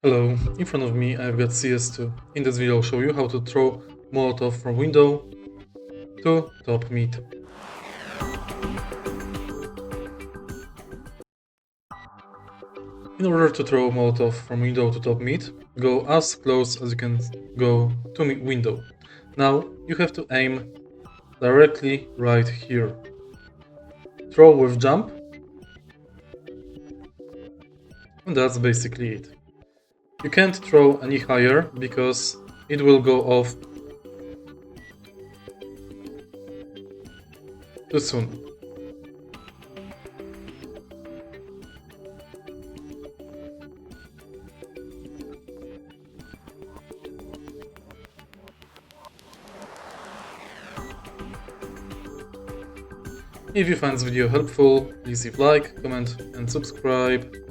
Hello, in front of me I've got CS2. In this video I'll show you how to throw Molotov from window to top mid. In order to throw Molotov from window to top mid, go as close as you can go to window. Now you have to aim directly right here. Throw with jump, and that's basically it. You can't throw any higher because it will go off too soon. If you find this video helpful, please leave like, comment and subscribe.